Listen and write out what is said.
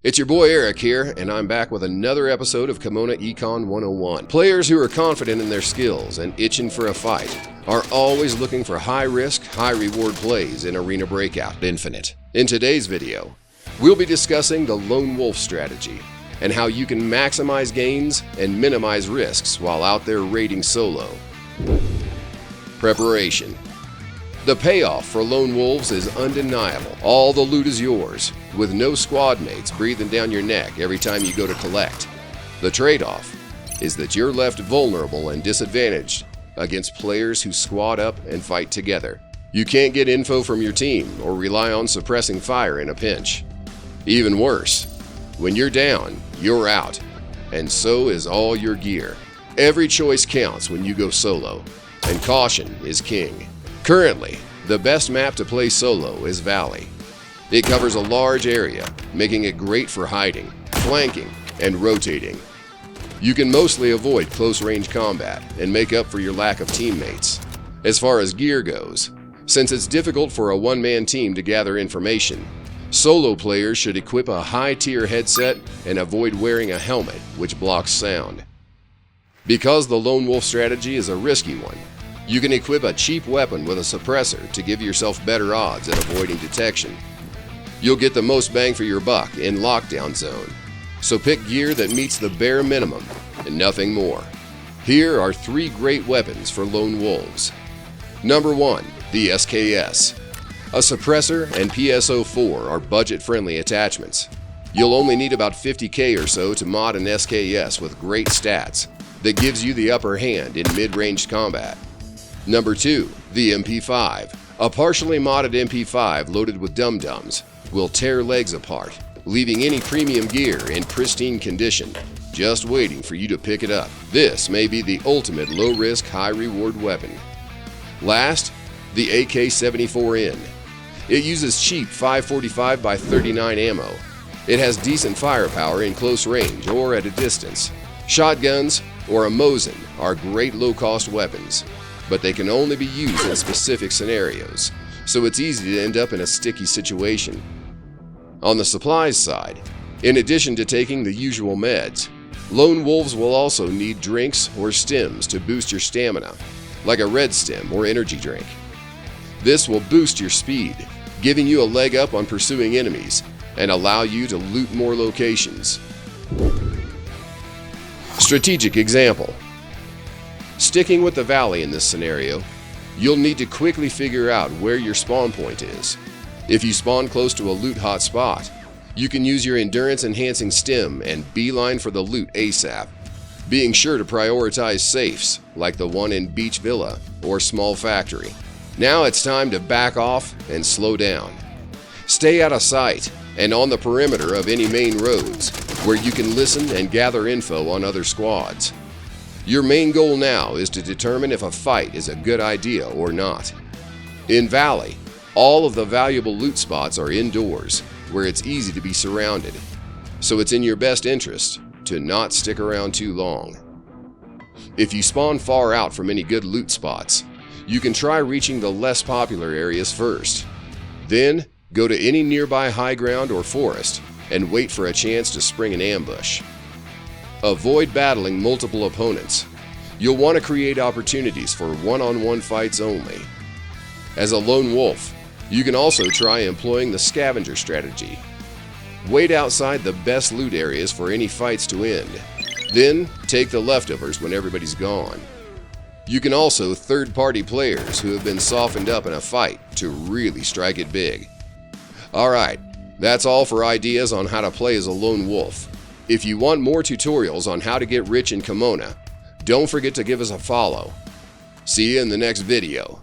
It's your boy Eric here, and I'm back with another episode of Kimona Econ 101. Players who are confident in their skills and itching for a fight are always looking for high-risk, high-reward plays in Arena Breakout Infinite. In today's video, we'll be discussing the Lone Wolf strategy and how you can maximize gains and minimize risks while out there raiding solo. Preparation. The payoff for Lone Wolves is undeniable. All the loot is yours, with no squad mates breathing down your neck every time you go to collect. The trade-off is that you're left vulnerable and disadvantaged against players who squad up and fight together. You can't get info from your team or rely on suppressing fire in a pinch. Even worse, when you're down, you're out, and so is all your gear. Every choice counts when you go solo, and caution is king. Currently, the best map to play solo is Valley. It covers a large area, making it great for hiding, flanking, and rotating. You can mostly avoid close-range combat and make up for your lack of teammates. As far as gear goes, since it's difficult for a one-man team to gather information, solo players should equip a high-tier headset and avoid wearing a helmet, which blocks sound. Because the Lone Wolf strategy is a risky one, you can equip a cheap weapon with a suppressor to give yourself better odds at avoiding detection. You'll get the most bang for your buck in Lockdown Zone, so pick gear that meets the bare minimum and nothing more. Here are 3 great weapons for Lone Wolves. Number 1, the SKS. A suppressor and PSO4 are budget-friendly attachments. You'll only need about 50k or so to mod an SKS with great stats that gives you the upper hand in mid-range combat. Number 2, the MP5. A partially modded MP5 loaded with dum-dums will tear legs apart, leaving any premium gear in pristine condition, just waiting for you to pick it up. This may be the ultimate low-risk, high-reward weapon. Last, the AK-74N. It uses cheap 545x39 ammo. It has decent firepower in close range or at a distance. Shotguns or a Mosin are great low-cost weapons, but they can only be used in specific scenarios, so it's easy to end up in a sticky situation. On the supplies side, in addition to taking the usual meds, Lone Wolves will also need drinks or stims to boost your stamina, like a red stim or energy drink. This will boost your speed, giving you a leg up on pursuing enemies and allow you to loot more locations. Strategic example. Sticking with the Valley in this scenario, you'll need to quickly figure out where your spawn point is. If you spawn close to a loot hot spot, you can use your endurance enhancing stim and beeline for the loot ASAP, being sure to prioritize safes like the one in Beach Villa or Small Factory. Now it's time to back off and slow down. Stay out of sight and on the perimeter of any main roads where you can listen and gather info on other squads. Your main goal now is to determine if a fight is a good idea or not. In Valley, all of the valuable loot spots are indoors, where it's easy to be surrounded, so it's in your best interest to not stick around too long. If you spawn far out from any good loot spots, you can try reaching the less popular areas first. Then, go to any nearby high ground or forest and wait for a chance to spring an ambush. Avoid battling multiple opponents. You'll want to create opportunities for one-on-one fights only. As a lone wolf, you can also try employing the scavenger strategy. Wait outside the best loot areas for any fights to end. Then, take the leftovers when everybody's gone. You can also third-party players who have been softened up in a fight to really strike it big. Alright, that's all for ideas on how to play as a lone wolf. If you want more tutorials on how to get rich in Kimona, don't forget to give us a follow. See you in the next video.